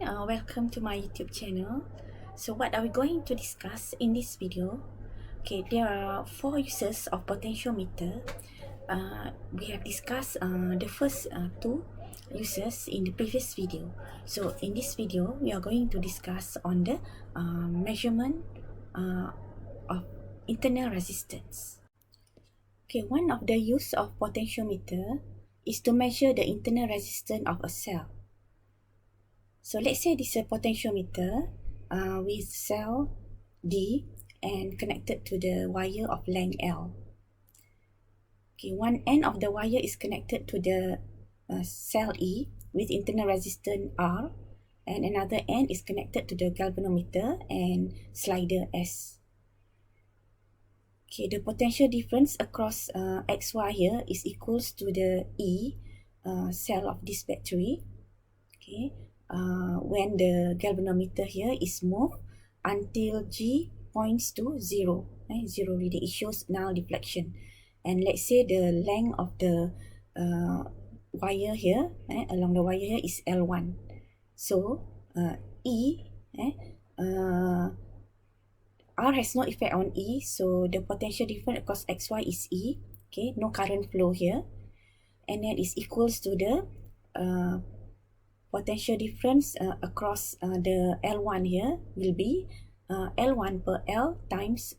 welcome to my YouTube channel. So what are we going to discuss in this video? Okay, there are 4 uses of potentiometer. We have discussed the first 2 uses in the previous video. So in this video, we are going to discuss on the measurement of internal resistance. Okay, one of the use of potentiometer is to measure the internal resistance of a cell. So let's say this is a potentiometer with cell D and connected to the wire of length L. Okay, one end of the wire is connected to the cell E with internal resistance R, and another end is connected to the galvanometer and slider S. Okay, the potential difference across XY here is equals to the E cell of this battery. Okay. When the galvanometer here is moved until G points to 0. Zero reading, it shows null deflection. And let's say the length of the wire here, along the wire here is L1. So, E, R has no effect on E, so the potential difference across XY is E. Okay, no current flow here. And then it's equals to the potential difference across the L1 here will be L1 per L times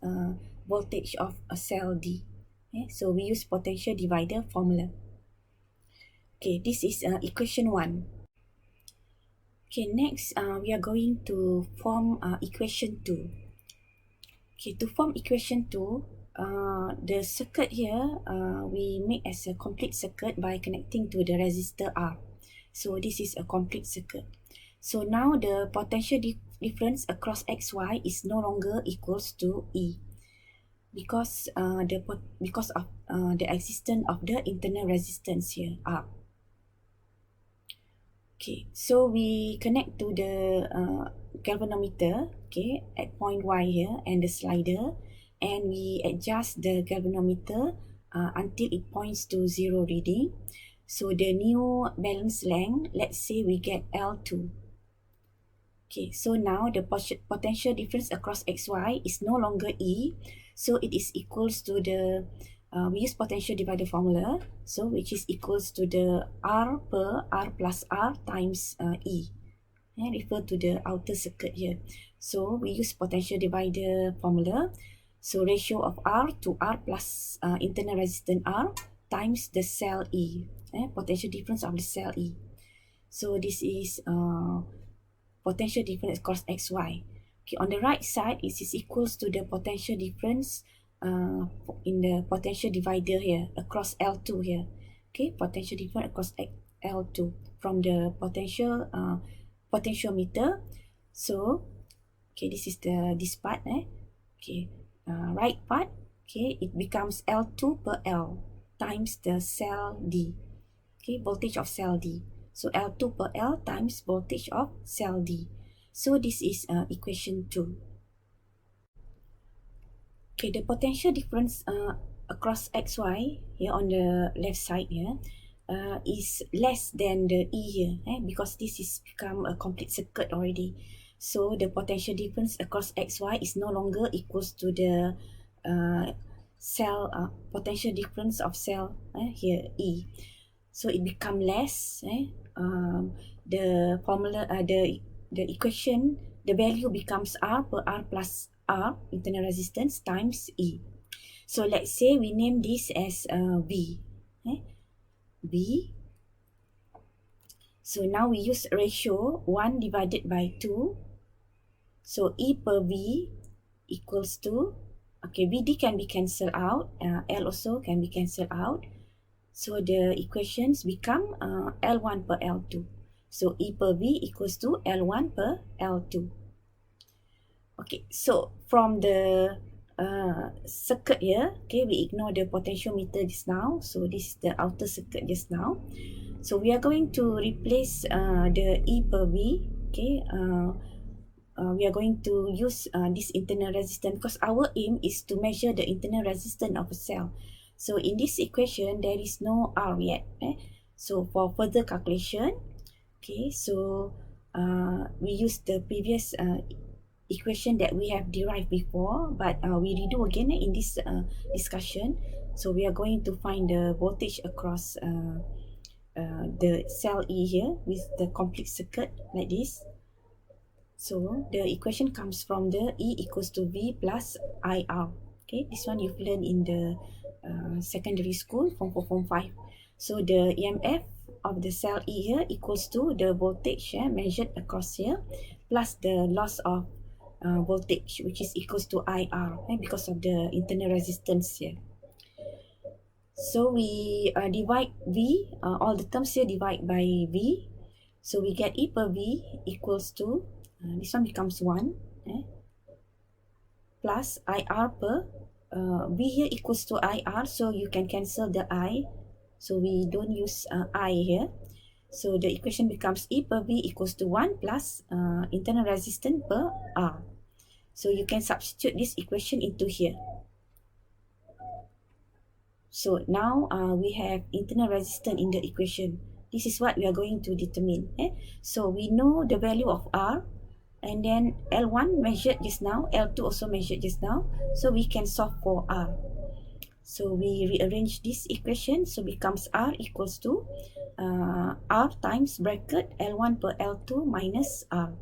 voltage of a cell D. Okay, so we use potential divider formula. Okay, this is equation 1. Okay, next we are going to form equation 2. Okay, to form equation 2, the circuit here we make as a complete circuit by connecting to the resistor R. So this is a complete circuit. So now the potential difference across XY is no longer equals to E because of the existence of the internal resistance here R. Okay, so we connect to the galvanometer, okay, at point Y here and the slider, and we adjust the galvanometer until it points to 0 reading. So the new balance length, let's say we get L2. Okay, so now the potential difference across XY is no longer E, so it is equals to the, we use potential divider formula, so which is equals to the R per R plus R times E. Refer to the outer circuit here. So we use potential divider formula, so ratio of R to R plus internal resistance R times the cell E. Potential difference of the cell E. So this is potential difference across XY. Okay, on the right side, it is equals to the potential difference in the potential divider here across L2 here. Okay, potential difference across L2 from the potentiometer. So, okay, this is this part. Okay, right part. Okay, it becomes L2 per L times the cell D. Okay, voltage of cell D. So L2 per L times voltage of cell D. So this is equation 2. Okay, the potential difference across XY here on the left side here is less than the E here, because this is become a complete circuit already. So the potential difference across XY is no longer equals to the cell potential difference of cell here E. So it become less. The formula, the equation, the value becomes R per R plus R internal resistance times E. So let's say we name this as V. V. So now we use ratio 1 divided by 2. So E per V equals to, okay, VD can be cancelled out. L also can be cancelled out. So the equations become L1 per L2. So E per V equals to L1 per L2. Okay, so from the circuit here, okay, we ignore the potentiometer just now. So this is the outer circuit just now. So we are going to replace the E per V. Okay, we are going to use this internal resistance because our aim is to measure the internal resistance of a cell. So in this equation, there is no R yet. So for further calculation, okay, so we use the previous equation that we have derived before, but we redo again in this discussion. So we are going to find the voltage across the cell E here with the complete circuit like this. So the equation comes from the E equals to V plus IR. Okay, this one you've learned in the secondary school, form 4, form 5. So the EMF of the cell E here equals to the voltage measured across here plus the loss of voltage, which is equals to IR because of the internal resistance here. So we divide V, all the terms here divide by V. So we get E per V equals to, this one becomes 1, plus IR per, V here equals to IR, so you can cancel the I. So we don't use I here. So the equation becomes E per V equals to 1 plus internal resistance per R. So you can substitute this equation into here. So now we have internal resistance in the equation. This is what we are going to determine. So we know the value of R, and then L1 measured just now, L2 also measured just now. So we can solve for R. So we rearrange this equation, so becomes R equals to R times bracket L1 per L2 minus R.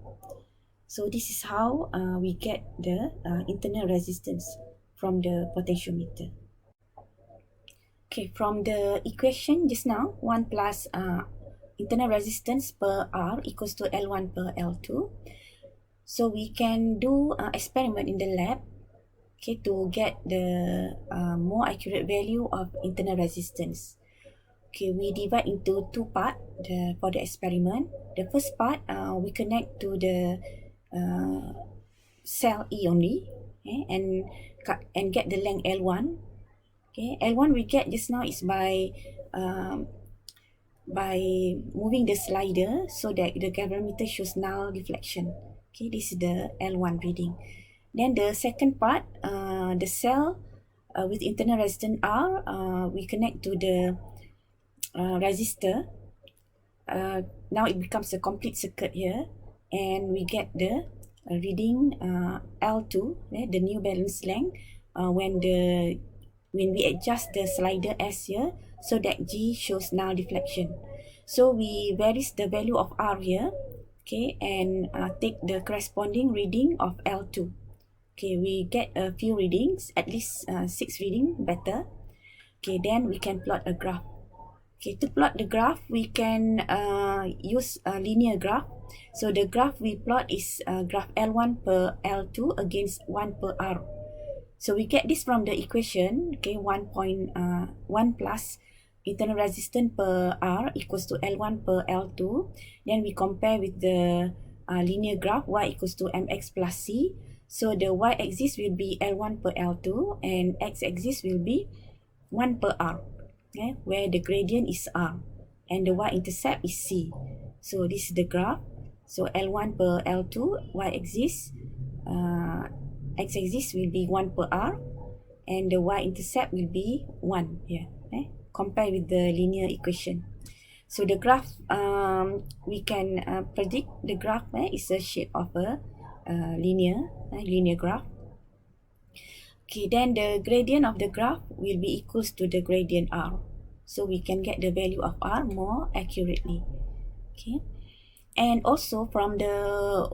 So this is how we get the internal resistance from the potentiometer. Okay, from the equation just now, 1 plus internal resistance per R equals to L1 per L2. So we can do experiment in the lab, okay, to get the more accurate value of internal resistance. Okay, we divide into two parts for the experiment. The first part, we connect to the cell E only, and get the length L1. Okay, L1 we get just now is by moving the slider so that the galvanometer shows null deflection. Okay, this is the L1 reading. Then the second part, the cell with internal resistance R, we connect to the resistor. Now it becomes a complete circuit here, and we get the reading L2, the new balance length, when we adjust the slider S here so that G shows null deflection. So we varies the value of R here, okay, and take the corresponding reading of L2. Okay, we get a few readings, at least 6 reading, better. Okay, then we can plot a graph. Okay, to plot the graph, we can use a linear graph. So the graph we plot is graph L1 per L2 against 1 per R. So we get this from the equation, okay, 1 plus internal resistance per R equals to L1 per L2. Then we compare with the linear graph Y equals to MX plus C. So the Y-axis will be L1 per L2 and X-axis will be 1 per R, okay, where the gradient is R and the Y-intercept is C. So this is the graph. So L1 per L2, Y-axis, X-axis will be 1 per R and the Y-intercept will be 1 here. Compare with the linear equation. So the graph, we can predict the graph is a shape of a linear graph. Okay, then the gradient of the graph will be equals to the gradient R. So we can get the value of R more accurately. Okay. And also from the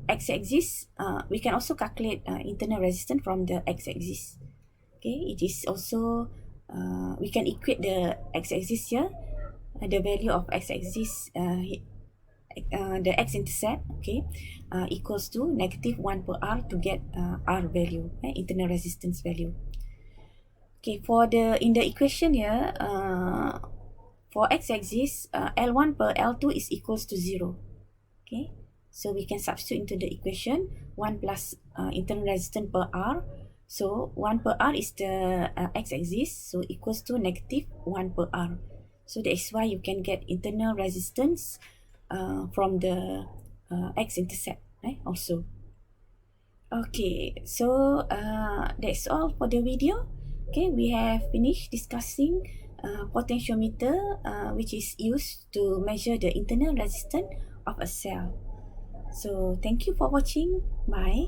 x-axis, we can also calculate internal resistance from the x-axis. Okay, it is also, we can equate the x-axis here, the value of x-axis, the x-intercept, okay, equals to negative 1 per R to get R value, internal resistance value. Okay, in the equation here, for x-axis, L1 per L2 is equals to 0. Okay, so we can substitute into the equation 1 plus internal resistance per R. So 1 per R is the x-axis, so equals to negative 1 per R. So that is why you can get internal resistance from the x-intercept also. Okay, so that's all for the video. Okay, we have finished discussing potentiometer, which is used to measure the internal resistance of a cell. So thank you for watching. Bye.